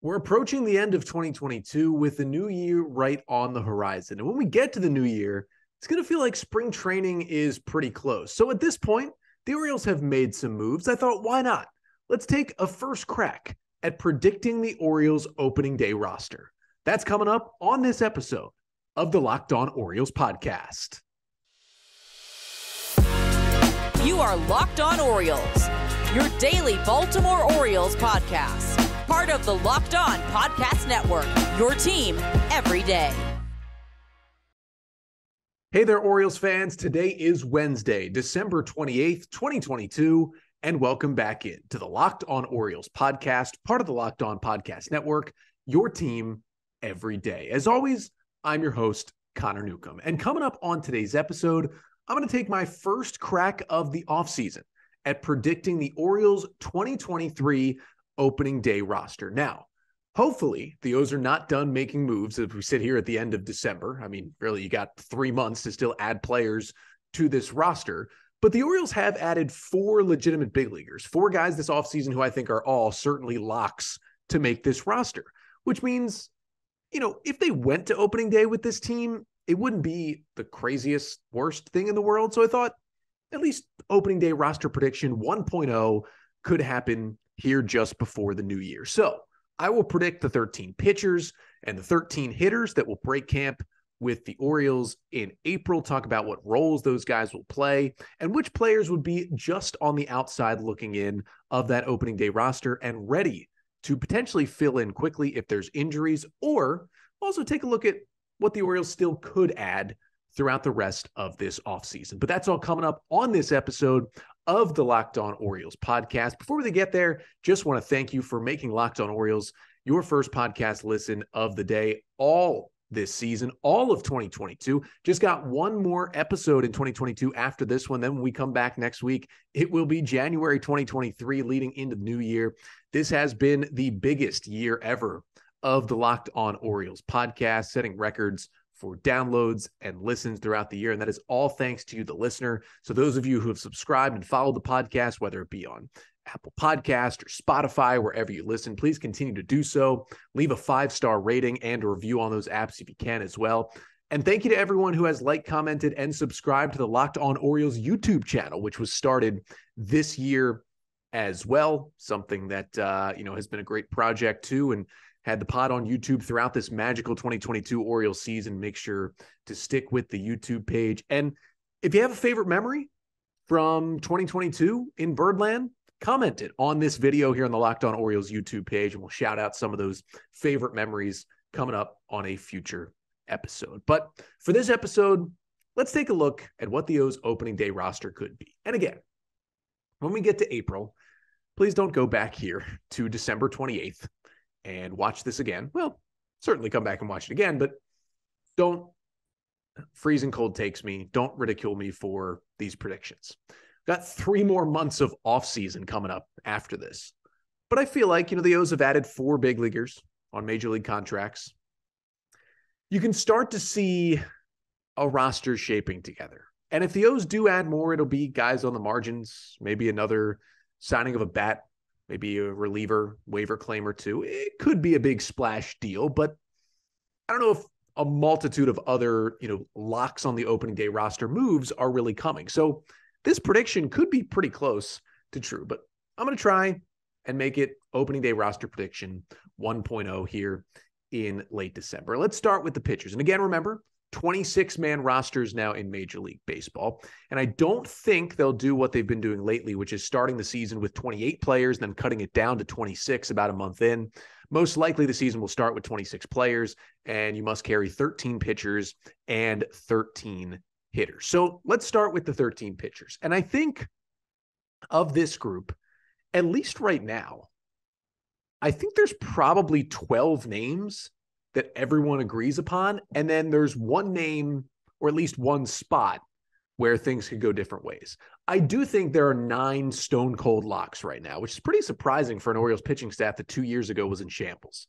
We're approaching the end of 2022 with the new year right on the horizon. And when we get to the new year, it's going to feel like spring training is pretty close. So at this point, the Orioles have made some moves. I thought, why not? Let's take a first crack at predicting the Orioles opening day roster. That's coming up on this episode of the Locked On Orioles podcast. You are Locked On Orioles, your daily Baltimore Orioles podcast. Part of the Locked On Podcast Network, your team every day. Hey there, Orioles fans. Today is Wednesday, December 28th, 2022, and welcome back in to the Locked On Orioles podcast, part of the Locked On Podcast Network, your team every day. As always, I'm your host, Connor Newcomb. And coming up on today's episode, I'm going to take my first crack of the offseason at predicting the Orioles 2023 opening day roster. Now, hopefully the O's are not done making moves as we sit here at the end of December. I mean, really, you got 3 months to still add players to this roster, but the Orioles have added 4 legitimate big leaguers, 4 guys this offseason who I think are all certainly locks to make this roster, which means, if they went to opening day with this team, it wouldn't be the craziest, worst thing in the world. So I thought at least opening day roster prediction 1.0 could happen here just before the new year. So I will predict the 13 pitchers and the 13 hitters that will break camp with the Orioles in April, talk about what roles those guys will play and which players would be just on the outside looking in of that opening day roster and ready to potentially fill in quickly if there's injuries, or also take a look at what the Orioles still could add throughout the rest of this offseason. But that's all coming up on this episode of the Locked On Orioles podcast. Before we get there, just want to thank you for making Locked On Orioles your first podcast listen of the day all this season, all of 2022. Just got one more episode in 2022 after this one. Then when we come back next week, it will be January 2023 leading into the new year. This has been the biggest year ever of the Locked On Orioles podcast, setting records for downloads and listens throughout the year. And that is all thanks to you, the listener. So those of you who have subscribed and followed the podcast, whether it be on Apple Podcast or Spotify, wherever you listen, please continue to do so. Leave a 5-star rating and a review on those apps if you can as well. And thank you to everyone who has liked, commented, and subscribed to the Locked On Orioles YouTube channel, which was started this year as well. Something that, has been a great project too. And had the pod on YouTube throughout this magical 2022 Orioles season. Make sure to stick with the YouTube page. And if you have a favorite memory from 2022 in Birdland, comment it on this video here on the Locked On Orioles YouTube page, and we'll shout out some of those favorite memories coming up on a future episode. But for this episode, let's take a look at what the O's opening day roster could be. And again, when we get to April, please don't go back here to December 28th. And watch this again. Well, certainly come back and watch it again, but don't freezing cold takes me. Don't ridicule me for these predictions. Got 3 more months of offseason coming up after this. But I feel like, the O's have added 4 big leaguers on major league contracts. You can start to see a roster shaping together. And if the O's do add more, it'll be guys on the margins, maybe another signing of a bat, maybe a reliever, waiver claim or 2. It could be a big splash deal, but I don't know if a multitude of other, locks on the opening day roster moves are really coming. So this prediction could be pretty close to true, but I'm going to try and make it opening day roster prediction 1.0 here in late December. Let's start with the pitchers. And again, remember, 26-man rosters now in Major League Baseball. And I don't think they'll do what they've been doing lately, which is starting the season with 28 players, then cutting it down to 26 about a month in. Most likely the season will start with 26 players, and you must carry 13 pitchers and 13 hitters. So let's start with the 13 pitchers. And I think of this group, at least right now, I think there's probably 12 names that everyone agrees upon. And then there's one name or at least one spot where things could go different ways. I do think there are 9 stone cold locks right now, which is pretty surprising for an Orioles pitching staff that 2 years ago was in shambles.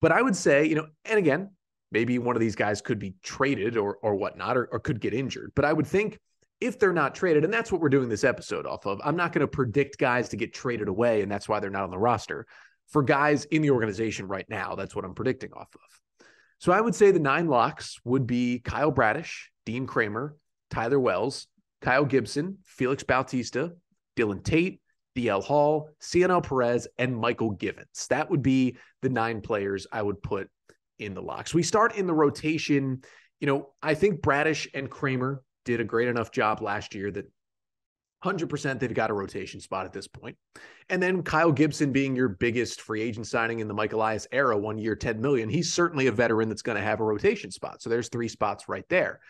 But I would say, and again, maybe one of these guys could be traded or whatnot, or could get injured. But I would think if they're not traded, and that's what we're doing this episode off of, I'm not going to predict guys to get traded away, and that's why they're not on the roster. for guys in the organization right now. That's what I'm predicting off of. So I would say the 9 locks would be Kyle Bradish, Dean Kramer, Tyler Wells, Kyle Gibson, Felix Bautista, Dylan Tate, DL Hall, Cionel Perez, and Michael Givens. That would be the 9 players I would put in the locks. We start in the rotation. I think Bradish and Kramer did a great enough job last year that 100% they've got a rotation spot at this point. And then Kyle Gibson being your biggest free agent signing in the Mike Elias era, 1 year, $10 million. He's certainly a veteran that's going to have a rotation spot. So there's 3 spots right there.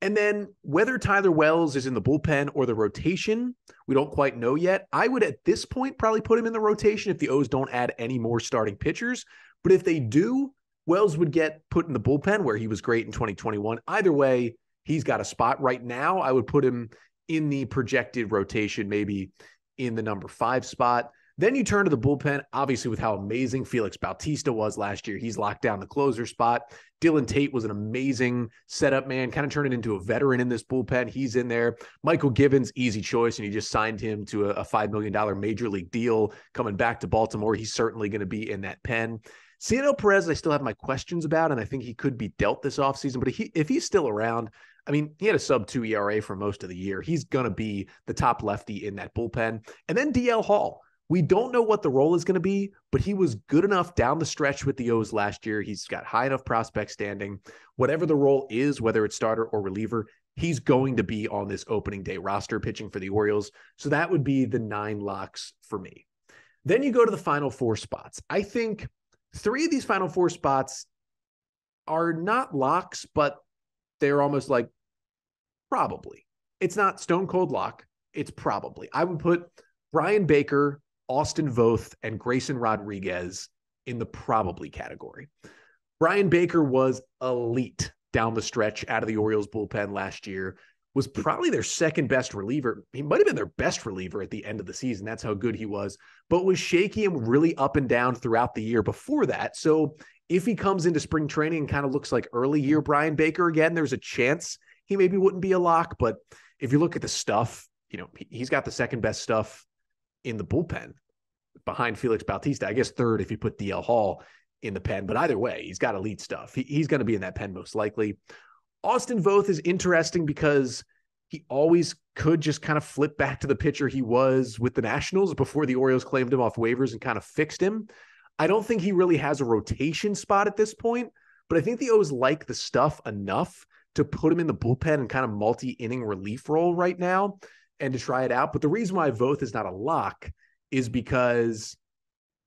And then whether Tyler Wells is in the bullpen or the rotation, we don't quite know yet. I would at this point probably put him in the rotation if the O's don't add any more starting pitchers. But if they do, Wells would get put in the bullpen where he was great in 2021. Either way, he's got a spot right now. I would put him in the projected rotation, maybe in the number 5 spot. Then you turn to the bullpen, obviously with how amazing Felix Bautista was last year. He's locked down the closer spot. Dylan Tate was an amazing setup man, kind of turning into a veteran in this bullpen. He's in there. Michael Givens, easy choice, and you just signed him to a $5 million major league deal coming back to Baltimore. He's certainly going to be in that pen. Cionel Perez, I still have my questions about, and I think he could be dealt this offseason. But if he's still around, he had a sub-2 ERA for most of the year. He's going to be the top lefty in that bullpen. And then DL Hall. We don't know what the role is going to be, but he was good enough down the stretch with the O's last year. He's got high enough prospect standing. Whatever the role is, whether it's starter or reliever, he's going to be on this opening day roster pitching for the Orioles. So that would be the 9 locks for me. Then you go to the final 4 spots. I think 3 of these final 4 spots are not locks, but they're almost like probably. It's not stone cold lock. It's probably. I would put Brian Baker, Austin Voth, and Grayson Rodriguez in the probably category. Brian Baker was elite down the stretch out of the Orioles bullpen last year, was probably their second best reliever. He might have been their best reliever at the end of the season. That's how good he was, but was shaky and really up and down throughout the year before that. So if he comes into spring training and kind of looks like early year Brian Baker again, there's a chance he maybe wouldn't be a lock. But if you look at the stuff, he's got the second best stuff in the bullpen behind Felix Bautista. I guess third if you put DL Hall in the pen, but either way, he's got elite stuff. He's going to be in that pen most likely. Austin Voth is interesting because he always could just kind of flip back to the pitcher he was with the Nationals before the Orioles claimed him off waivers and kind of fixed him. I don't think he really has a rotation spot at this point, but I think the O's like the stuff enough to put him in the bullpen and kind of multi-inning relief role right now and to try it out. But the reason why Voth is not a lock is because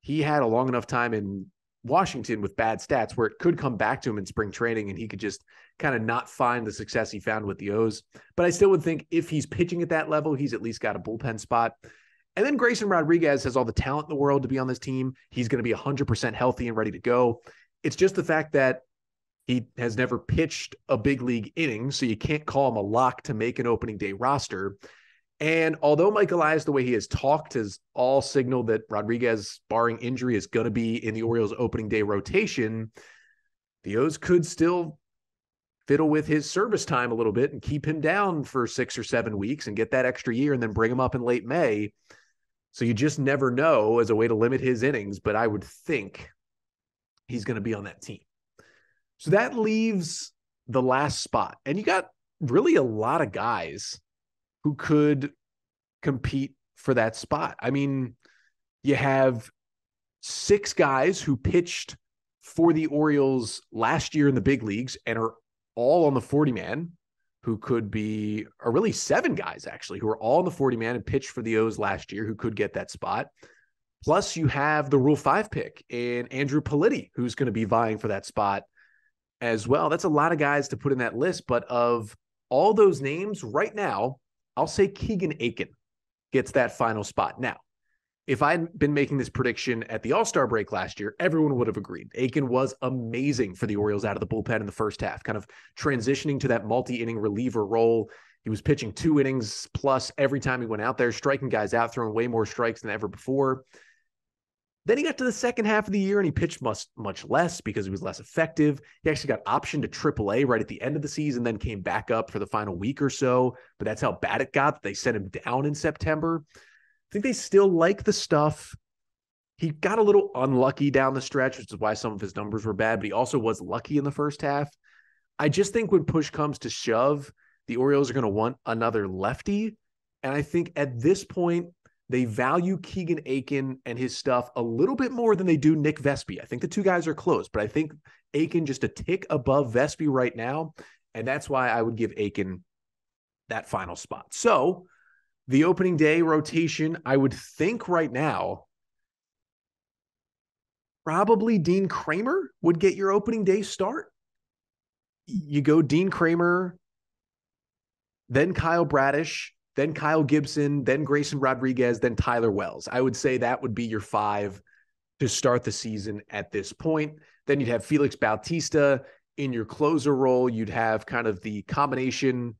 he had a long enough time in Washington with bad stats where it could come back to him in spring training and he could just kind of not find the success he found with the O's. But I still would think if he's pitching at that level, he's at least got a bullpen spot. And then Grayson Rodriguez has all the talent in the world to be on this team. He's going to be 100% healthy and ready to go. It's just the fact that he has never pitched a big league inning, so you can't call him a lock to make an opening day roster. And although Mike Elias, the way he has talked, has all signaled that Rodriguez, barring injury, is going to be in the Orioles opening day rotation, the O's could still fiddle with his service time a little bit and keep him down for 6 or 7 weeks and get that extra year and then bring him up in late May. So you just never know as a way to limit his innings, but I would think he's going to be on that team. So that leaves the last spot. And you got really a lot of guys who could compete for that spot. You have 6 guys who pitched for the Orioles last year in the big leagues and are all on the 40-man, who could be, or really 7 guys actually, who are all on the 40-man and pitched for the O's last year, who could get that spot. Plus you have the Rule 5 pick in Andrew Politti, who's going to be vying for that spot as well. That's a lot of guys to put in that list, but of all those names right now, I'll say Keegan Akin gets that final spot. Now, if I'd been making this prediction at the All-Star break last year, everyone would have agreed. Akin was amazing for the Orioles out of the bullpen in the first half, kind of transitioning to that multi-inning reliever role. He was pitching 2 innings plus every time he went out there, striking guys out, throwing way more strikes than ever before. Then he got to the second half of the year and he pitched much less because he was less effective. He actually got optioned to AAA right at the end of the season, then came back up for the final week or so. But that's how bad it got that they sent him down in September. I think they still like the stuff. He got a little unlucky down the stretch, which is why some of his numbers were bad, but he also was lucky in the first half. I just think when push comes to shove, the Orioles are going to want another lefty. And I think at this point, they value Keegan Akin and his stuff a little bit more than they do Nick Vespi. I think the two guys are close, but I think Akin just a tick above Vespi right now. And that's why I would give Akin that final spot. So the opening day rotation, I would think right now, probably Dean Kramer would get your opening day start. You go Dean Kramer, then Kyle Bradish, then Kyle Gibson, then Grayson Rodriguez, then Tyler Wells. I would say that would be your 5 to start the season at this point. Then you'd have Felix Bautista in your closer role. You'd have kind of the combination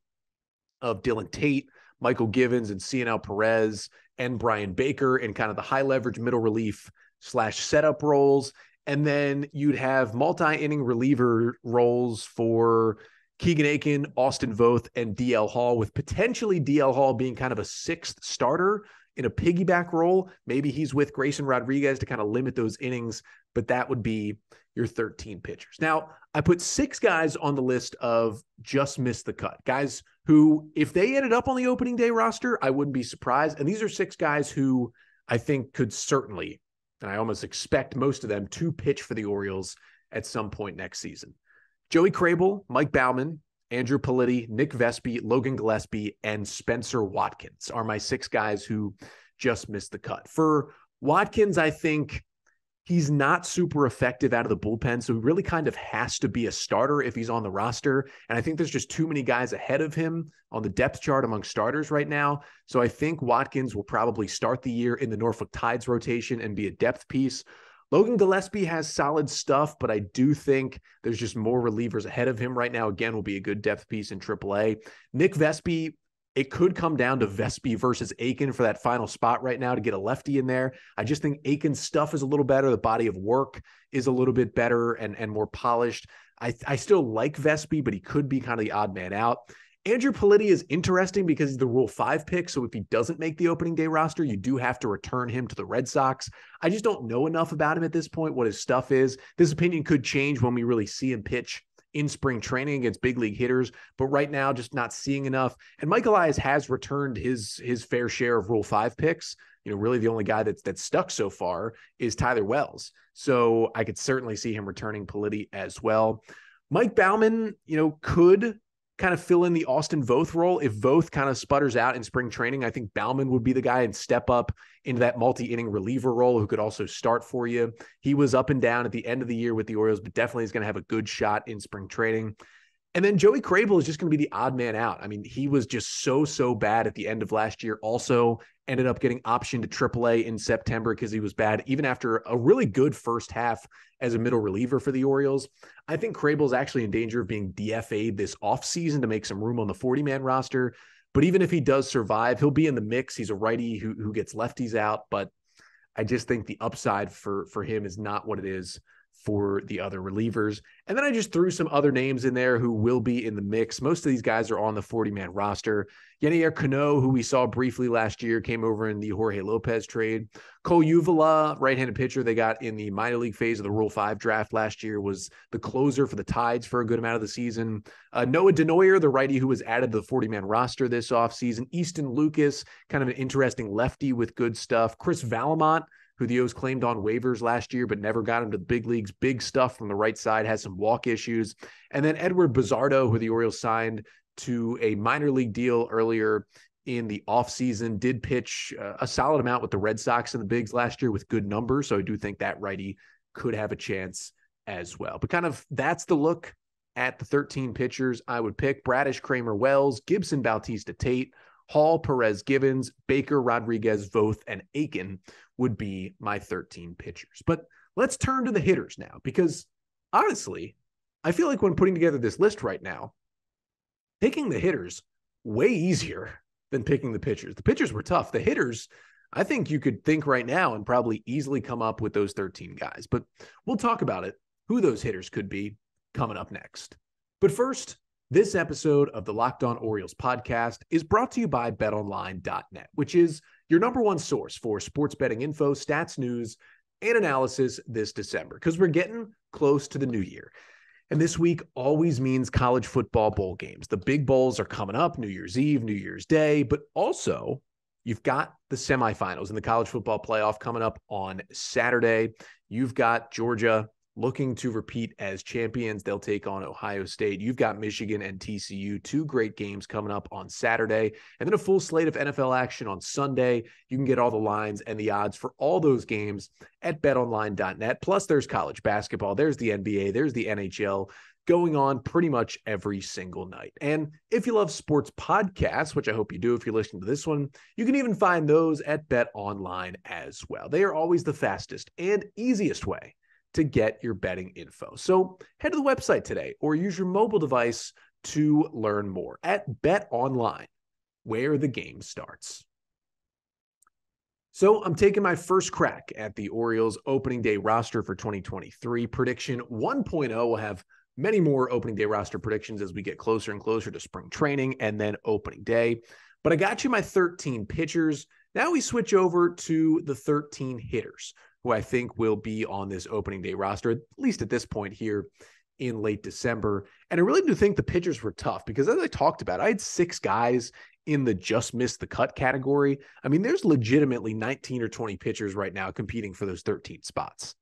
of Dylan Tate, Michael Givens, and CNL Perez, and Brian Baker in kind of the high leverage middle relief / setup roles. And then you'd have multi-inning reliever roles for Keegan Akin, Austin Voth, and DL Hall, with potentially DL Hall being kind of a 6th starter in a piggyback role. Maybe he's with Grayson Rodriguez to kind of limit those innings, but that would be your 13 pitchers. Now, I put 6 guys on the list of just missed the cut. Guys who, if they ended up on the opening day roster, I wouldn't be surprised. And these are 6 guys who I think could certainly, and I almost expect most of them to pitch for the Orioles at some point next season. Joey Crable, Mike Baumann, Andrew Politti, Nick Vespi, Logan Gillespie, and Spencer Watkins are my 6 guys who just missed the cut. For Watkins, I think he's not super effective out of the bullpen, so he really kind of has to be a starter if he's on the roster. And I think there's just too many guys ahead of him on the depth chart among starters right now. So I think Watkins will probably start the year in the Norfolk Tides rotation and be a depth piece. Logan Gillespie has solid stuff, but I do think there's just more relievers ahead of him right now. Again, will be a good depth piece in AAA. Nick Vespi, it could come down to Vespi versus Akin for that final spot right now to get a lefty in there. I just think Akin's stuff is a little better. The body of work is a little bit better and more polished. I still like Vespi, but he could be kind of the odd man out. Andrew Politti is interesting because he's the Rule 5 pick, so if he doesn't make the opening day roster, you do have to return him to the Red Sox. I just don't know enough about him at this point, what his stuff is. This opinion could change when we really see him pitch in spring training against big league hitters, but right now just not seeing enough. And Mike Elias has returned his fair share of Rule 5 picks. You know, really the only guy that's stuck so far is Tyler Wells. So I could certainly see him returning Politti as well. Mike Baumann, you know, could kind of fill in the Austin Voth role. If Voth kind of sputters out in spring training, I think Baumann would be the guy and step up into that multi-inning reliever role who could also start for you. He was up and down at the end of the year with the Orioles, but definitely is going to have a good shot in spring training. And then Joey Crable is just going to be the odd man out. I mean, he was just so bad at the end of last year. Also ended up getting optioned to AAA in September because he was bad, even after a really good first half as a middle reliever for the Orioles. I think Crable is actually in danger of being DFA'd this offseason to make some room on the 40-man roster. But even if he does survive, he'll be in the mix. He's a righty who gets lefties out. But I just think the upside for him is not what it is for the other relievers. And then I just threw some other names in there who will be in the mix. Most of these guys are on the 40-man roster. Yenier Cano, who we saw briefly last year, came over in the Jorge Lopez trade. Cole Uvala, right-handed pitcher they got in the minor league phase of the Rule 5 draft last year, was the closer for the Tides for a good amount of the season. Noah Denoyer, the righty who was added to the 40-man roster this offseason. Easton Lucas, kind of an interesting lefty with good stuff. Chris Valamont, who the O's claimed on waivers last year, but never got him to the big leagues. Big stuff from the right side, has some walk issues. And then Edward Bizardo, who the Orioles signed to a minor league deal earlier in the offseason, did pitch a solid amount with the Red Sox in the bigs last year with good numbers. So I do think that righty could have a chance as well. But kind of that's the look at the 13 pitchers I would pick. Bradish, Kramer, Wells, Gibson, Bautista, Tate, Hall, Perez, Givens, Baker, Rodriguez, Voth, and Akin would be my 13 pitchers. But let's turn to the hitters now, because honestly, I feel like when putting together this list right now, picking the hitters way easier than picking the pitchers. The pitchers were tough. The hitters, I think you could think right now and probably easily come up with those 13 guys. But we'll talk about it, who those hitters could be, coming up next. But first, this episode of the Locked On Orioles podcast is brought to you by BetOnline.net, which is your number one source for sports betting info, stats, news, and analysis this December because we're getting close to the new year. And this week always means college football bowl games. The big bowls are coming up, New Year's Eve, New Year's Day, but also you've got the semifinals in the college football playoff coming up on Saturday. You've got Georgia looking to repeat as champions. They'll take on Ohio State. You've got Michigan and TCU, two great games coming up on Saturday, and then a full slate of NFL action on Sunday. You can get all the lines and the odds for all those games at betonline.net. Plus, there's college basketball, there's the NBA, there's the NHL going on pretty much every single night. And if you love sports podcasts, which I hope you do if you're listening to this one, you can even find those at BetOnline as well. They are always the fastest and easiest way to get your betting info. So head to the website today or use your mobile device to learn more at BetOnline, where the game starts. So I'm taking my first crack at the Orioles opening day roster for 2023. Prediction 1.0. We'll have many more opening day roster predictions as we get closer and closer to spring training and then opening day. But I got you my 13 pitchers. Now we switch over to the 13 hitters, who I think will be on this opening day roster, at least at this point here in late December. And I really do think the pitchers were tough because, as I talked about, I had 6 guys in the just missed the cut category. I mean, there's legitimately 19 or 20 pitchers right now competing for those 13 spots.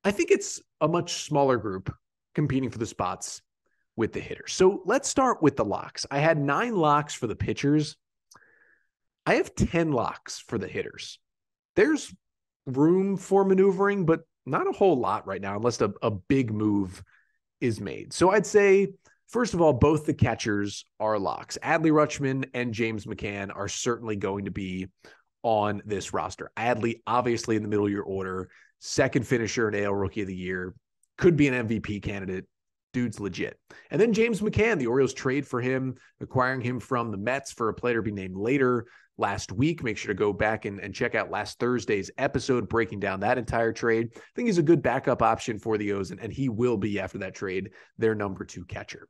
I think it's a much smaller group competing for the spots with the hitters. So let's start with the locks. I had 9 locks for the pitchers. I have 10 locks for the hitters. There's room for maneuvering, but not a whole lot right now unless a big move is made. So I'd say, first of all, both the catchers are locks. Adley Rutschman and James McCann are certainly going to be on this roster. Adley, obviously in the middle of your order, second finisher and AL Rookie of the Year, could be an MVP candidate. Dude's legit. And then James McCann, the Orioles trade for him, acquiring him from the Mets for a player to be named later last week. Make sure to go back and check out last Thursday's episode breaking down that entire trade. I think he's a good backup option for the O's, and he will be, after that trade, their number 2 catcher.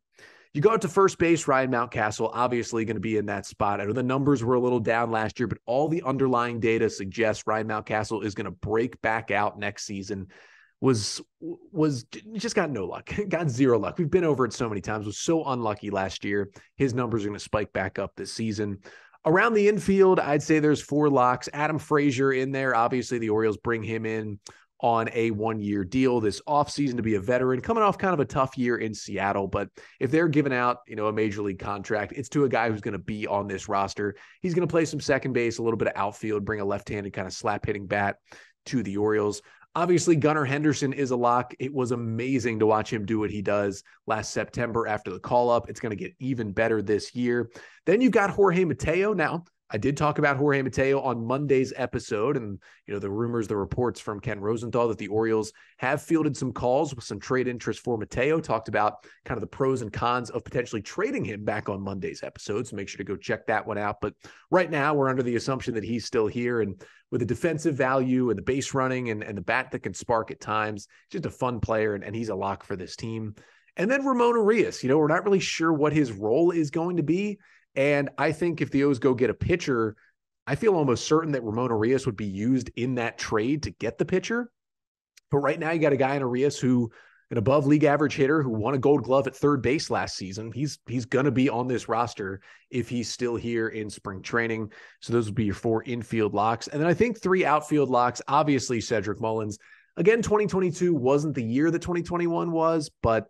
You go out to first base, Ryan Mountcastle, obviously going to be in that spot. I know the numbers were a little down last year, but all the underlying data suggests Ryan Mountcastle is going to break back out next season. Was just got no luck, got zero luck. We've been over it so many times, was so unlucky last year. His numbers are going to spike back up this season. Around the infield, I'd say there's 4 locks. Adam Frazier in there. Obviously, the Orioles bring him in on a 1-year deal this offseason to be a veteran, coming off kind of a tough year in Seattle. But if they're giving out, a major league contract, it's to a guy who's going to be on this roster. He's going to play some second base, a little bit of outfield, bring a left-handed kind of slap-hitting bat to the Orioles. Obviously, Gunnar Henderson is a lock. It was amazing to watch him do what he does last September after the call-up. It's going to get even better this year. Then you've got Jorge Mateo. Now, I did talk about Jorge Mateo on Monday's episode, and the rumors, the reports from Ken Rosenthal that the Orioles have fielded some calls with some trade interest for Mateo. Talked about kind of the pros and cons of potentially trading him back on Monday's episode, so make sure to go check that one out. But right now, we're under the assumption that he's still here, and with the defensive value and the base running and the bat that can spark at times, just a fun player, and he's a lock for this team. And then Ramon Arias, we're not really sure what his role is going to be. And I think if the O's go get a pitcher, I feel almost certain that Ramon Arias would be used in that trade to get the pitcher. But right now you got a guy in Arias who, an above league average hitter who won a Gold Glove at third base last season. He's going to be on this roster if he's still here in spring training. So those would be your 4 infield locks. And then I think 3 outfield locks, obviously Cedric Mullins. Again, 2022 wasn't the year that 2021 was, but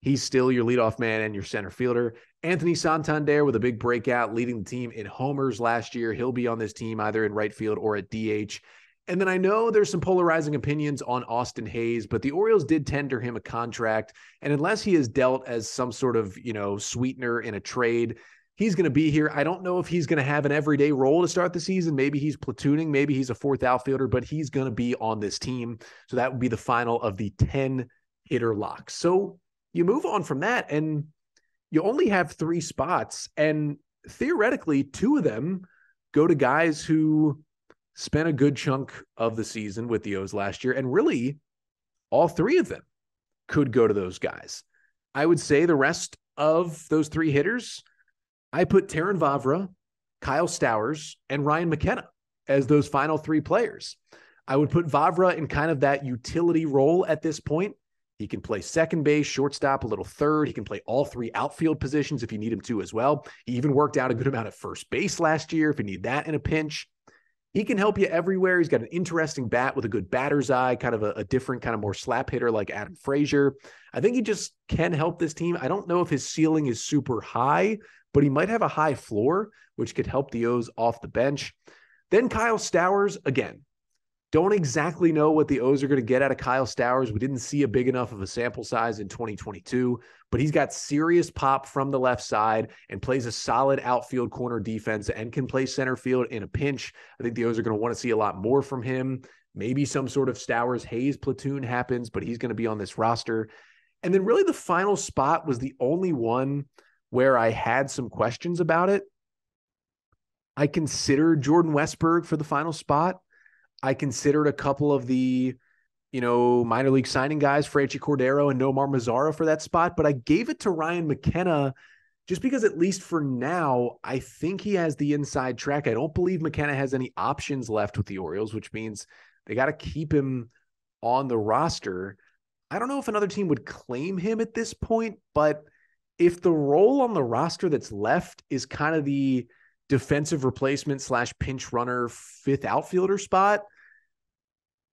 he's still your leadoff man and your center fielder. Anthony Santander with a big breakout, leading the team in homers last year. He'll be on this team either in right field or at DH. And then I know there's some polarizing opinions on Austin Hayes, but the Orioles did tender him a contract. And unless he is dealt as some sort of, sweetener in a trade, he's going to be here. I don't know if he's going to have an everyday role to start the season. Maybe he's platooning. Maybe he's a 4th outfielder, but he's going to be on this team. So that would be the final of the 10 hitter locks. So you move on from that, and you only have 3 spots, and theoretically 2 of them go to guys who spent a good chunk of the season with the O's last year, and really all 3 of them could go to those guys. I would say the rest of those 3 hitters, I put Terrin Vavra, Kyle Stowers, and Ryan McKenna as those final 3 players. I would put Vavra in kind of that utility role at this point. He can play second base, shortstop, a little third. He can play all three outfield positions if you need him to as well. He even worked out a good amount at first base last year if you need that in a pinch. He can help you everywhere. He's got an interesting bat with a good batter's eye, kind of a different kind of more slap hitter like Adam Frazier. I think he just can help this team. I don't know if his ceiling is super high, but he might have a high floor, which could help the O's off the bench. Then Kyle Stowers, again, don't exactly know what the O's are going to get out of Kyle Stowers. We didn't see a big enough of a sample size in 2022, but he's got serious pop from the left side and plays a solid outfield corner defense and can play center field in a pinch. I think the O's are going to want to see a lot more from him. Maybe some sort of Stowers-Hayes platoon happens, but he's going to be on this roster. And then really the final spot was the only one where I had some questions about it. I considered Jordan Westburg for the final spot. I considered a couple of the, minor league signing guys, Franchy Cordero and Nomar Mazara for that spot, but I gave it to Ryan McKenna just because at least for now, I think he has the inside track. I don't believe McKenna has any options left with the Orioles, which means they got to keep him on the roster. I don't know if another team would claim him at this point, but if the role on the roster that's left is kind of the defensive replacement / pinch runner fifth outfielder spot,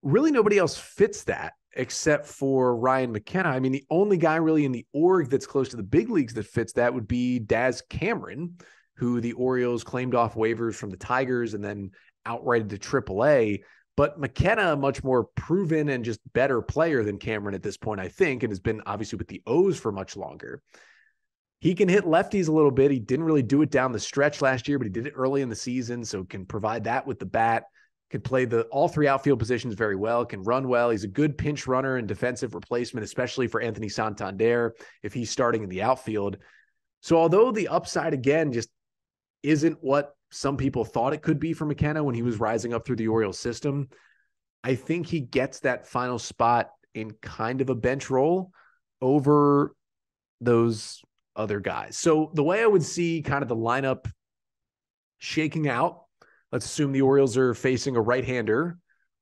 really nobody else fits that except for Ryan McKenna. I mean, the only guy really in the org that's close to the big leagues that fits that would be Daz Cameron, who the Orioles claimed off waivers from the Tigers and then outrighted to AAA. But McKenna, a much more proven and just better player than Cameron at this point, I think, and has been obviously with the O's for much longer. He can hit lefties a little bit. He didn't really do it down the stretch last year, but he did it early in the season, so can provide that with the bat. Can play all three outfield positions very well, can run well. He's a good pinch runner and defensive replacement, especially for Anthony Santander if he's starting in the outfield. So although the upside, again, just isn't what some people thought it could be for McKenna when he was rising up through the Orioles system, I think he gets that final spot in kind of a bench role over those other guys. So the way I would see kind of the lineup shaking out, let's assume the Orioles are facing a right-hander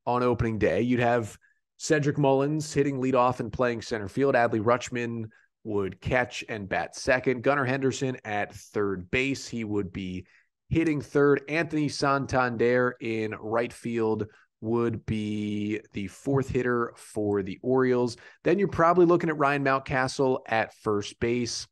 on opening day. You'd have Cedric Mullins hitting leadoff and playing center field. Adley Rutschman would catch and bat second. Gunnar Henderson at third base. He would be hitting third. Anthony Santander in right field would be the fourth hitter for the Orioles. Then you're probably looking at Ryan Mountcastle at first base,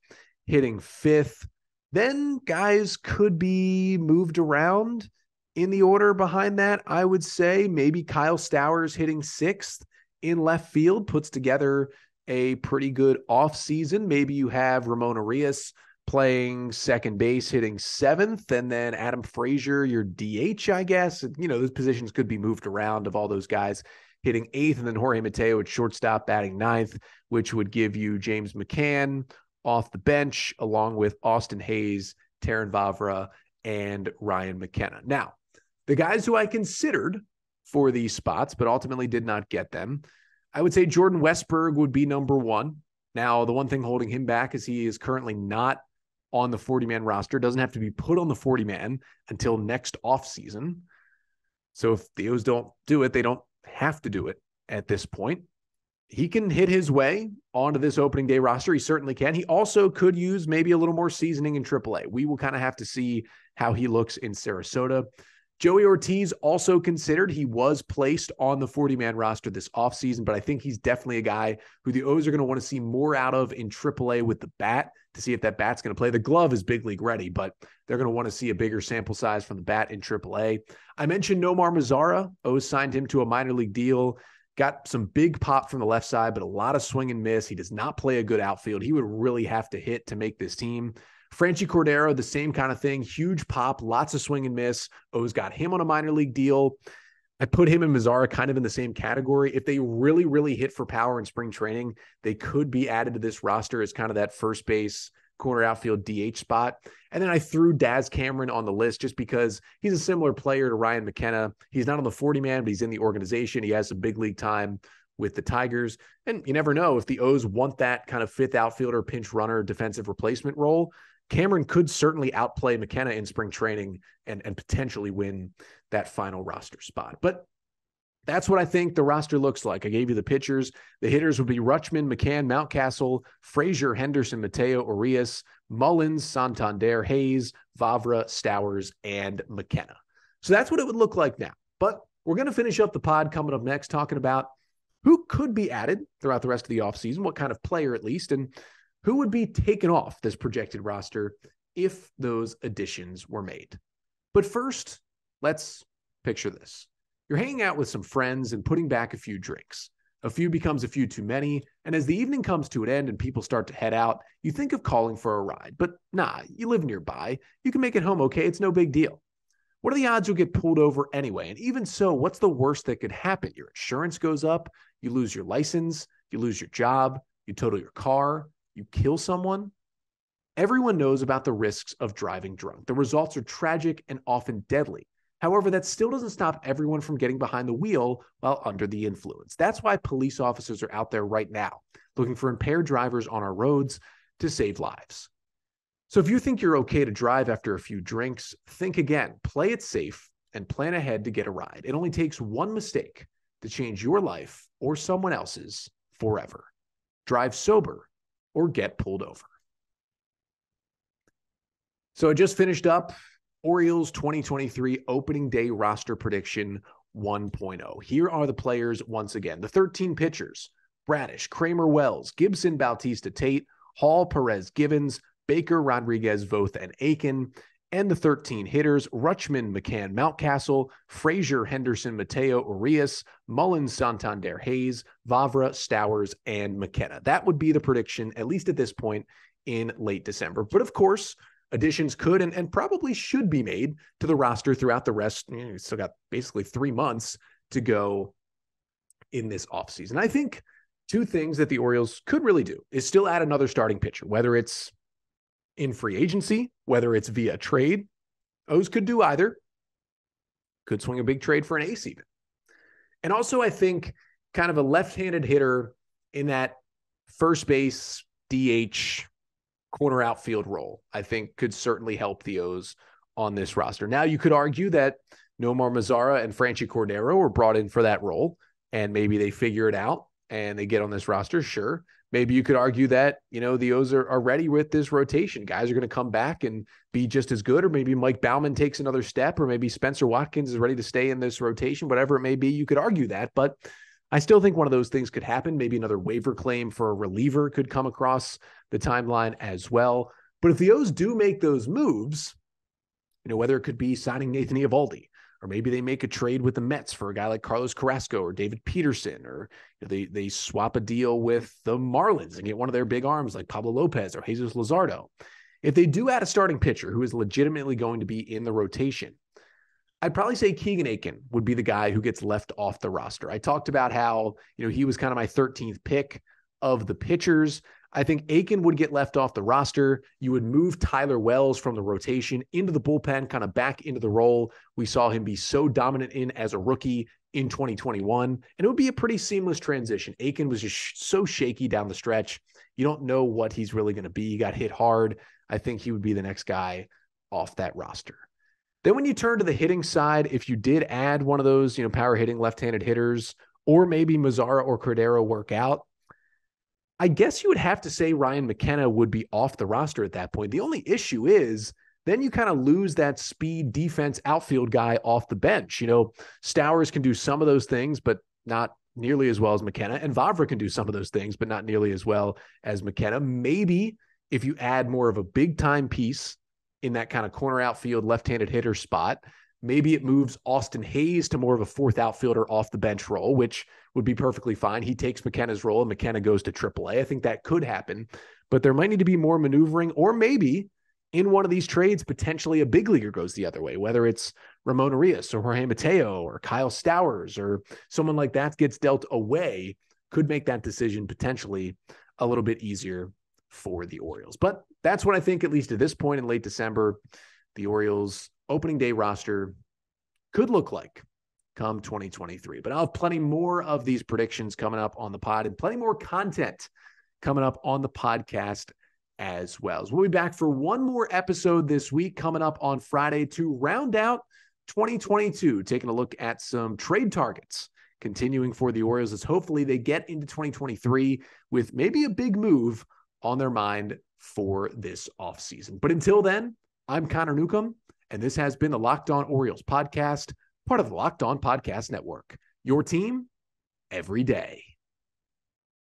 hitting fifth. Then guys could be moved around in the order behind that. I would say maybe Kyle Stowers hitting sixth in left field puts together a pretty good offseason. Maybe you have Ramon Arias playing second base, hitting seventh, and then Adam Frazier, your DH, I guess. Those positions could be moved around of all those guys hitting eighth, and then Jorge Mateo at shortstop batting ninth, which would give you James McCann off the bench, along with Austin Hayes, Terrin Vavra, and Ryan McKenna. Now, the guys who I considered for these spots, but ultimately did not get them, I would say Jordan Westburg would be number one. Now, the one thing holding him back is he is currently not on the 40-man roster, doesn't have to be put on the 40-man until next offseason. So if the O's don't do it, they don't have to do it at this point. He can hit his way onto this opening day roster. He certainly can. He also could use maybe a little more seasoning in AAA. We will kind of have to see how he looks in Sarasota. Joey Ortiz also considered. He was placed on the 40-man roster this offseason, but I think he's definitely a guy who the O's are going to want to see more out of in AAA with the bat to see if that bat's going to play. The glove is big league ready, but they're going to want to see a bigger sample size from the bat in AAA. I mentioned Nomar Mazara. O's signed him to a minor league deal. Got some big pop from the left side, but a lot of swing and miss. He does not play a good outfield. He would really have to hit to make this team. Franchy Cordero, the same kind of thing. Huge pop, lots of swing and miss. O's got him on a minor league deal. I put him and Mazara kind of in the same category. If they really, really hit for power in spring training, they could be added to this roster as kind of that first base, corner outfield DH spot. And then I threw Daz Cameron on the list just because he's a similar player to Ryan McKenna. He's not on the 40-man, but he's in the organization. He has some big league time with the Tigers. And you never know if the O's want that kind of fifth outfielder, pinch runner, defensive replacement role. Cameron could certainly outplay McKenna in spring training and potentially win that final roster spot. But that's what I think the roster looks like. I gave you the pitchers. The hitters would be Rutschman, McCann, Mountcastle, Frazier, Henderson, Mateo, Urias, Mullins, Santander, Hayes, Vavra, Stowers, and McKenna. So that's what it would look like now. But we're going to finish up the pod coming up next talking about who could be added throughout the rest of the offseason, what kind of player at least, and who would be taken off this projected roster if those additions were made. But first, let's picture this. You're hanging out with some friends and putting back a few drinks. A few becomes a few too many, and as the evening comes to an end and people start to head out, you think of calling for a ride. But nah, you live nearby. You can make it home okay. It's no big deal. What are the odds you'll get pulled over anyway? And even so, what's the worst that could happen? Your insurance goes up, you lose your license, you lose your job, you total your car, you kill someone. Everyone knows about the risks of driving drunk. The results are tragic and often deadly. However, that still doesn't stop everyone from getting behind the wheel while under the influence. That's why police officers are out there right now, looking for impaired drivers on our roads to save lives. So if you think you're okay to drive after a few drinks, think again, play it safe, and plan ahead to get a ride. It only takes one mistake to change your life or someone else's forever. Drive sober or get pulled over. So I just finished up Orioles 2023 opening day roster prediction 1.0. Here are the players once again. The 13 pitchers: Bradish, Kramer, Wells, Gibson, Bautista, Tate, Hall, Perez, Givens, Baker, Rodriguez, Voth, and Akin. And the 13 hitters: Rutschman, McCann, Mountcastle, Frazier, Henderson, Mateo, Urias, Mullins, Santander, Hayes, Vavra, Stowers, and McKenna. That would be the prediction, at least at this point in late December. But of course, additions could and probably should be made to the roster throughout the rest. You still got basically 3 months to go in this offseason. I think two things that the Orioles could really do is still add another starting pitcher, whether it's in free agency, whether it's via trade. O's could do either. Could swing a big trade for an ace even. And also, I think kind of a left-handed hitter in that first base, DH, corner outfield role, I think could certainly help the O's on this roster. Now, you could argue that Nomar Mazara and Franchy Cordero were brought in for that role, and maybe they figure it out and they get on this roster. Sure. Maybe you could argue that, the O's are ready with this rotation. Guys are going to come back and be just as good, or maybe Mike Baumann takes another step, or maybe Spencer Watkins is ready to stay in this rotation, whatever it may be. You could argue that, but I still think one of those things could happen. Maybe another waiver claim for a reliever could come across the timeline as well. But if the O's do make those moves, whether it could be signing Nathan Eovaldi, or maybe they make a trade with the Mets for a guy like Carlos Carrasco or David Peterson, or they swap a deal with the Marlins and get one of their big arms like Pablo Lopez or Jesus Luzardo. If they do add a starting pitcher who is legitimately going to be in the rotation, I'd probably say Keegan Akin would be the guy who gets left off the roster. I talked about how, he was kind of my 13th pick of the pitchers. I think Akin would get left off the roster. You would move Tyler Wells from the rotation into the bullpen, kind of back into the role we saw him be so dominant in as a rookie in 2021. And it would be a pretty seamless transition. Akin was just so shaky down the stretch. You don't know what he's really going to be. He got hit hard. I think he would be the next guy off that roster. Then when you turn to the hitting side, if you did add one of those, power hitting left-handed hitters, or maybe Mazara or Cordero work out, I guess you would have to say Ryan McKenna would be off the roster at that point. The only issue is then you kind of lose that speed defense outfield guy off the bench. Stowers can do some of those things, but not nearly as well as McKenna. And Vavra can do some of those things, but not nearly as well as McKenna. Maybe if you add more of a big-time piece in that kind of corner outfield left-handed hitter spot, maybe it moves Austin Hayes to more of a fourth outfielder off the bench role, which would be perfectly fine. He takes McKenna's role and McKenna goes to AAA. I think that could happen, but there might need to be more maneuvering, or maybe in one of these trades, potentially a big leaguer goes the other way, whether it's Ramon Urias or Jorge Mateo or Kyle Stowers or someone like that gets dealt away, could make that decision potentially a little bit easier for the Orioles. But that's what I think, at least at this point in late December, the Orioles opening day roster could look like come 2023. But I'll have plenty more of these predictions coming up on the pod and plenty more content coming up on the podcast as well. So we'll be back for one more episode this week coming up on Friday to round out 2022, taking a look at some trade targets continuing for the Orioles as hopefully they get into 2023 with maybe a big move on their mind for this offseason. But until then, I'm Connor Newcomb, and this has been the Locked On Orioles podcast, part of the Locked On Podcast Network. Your team every day.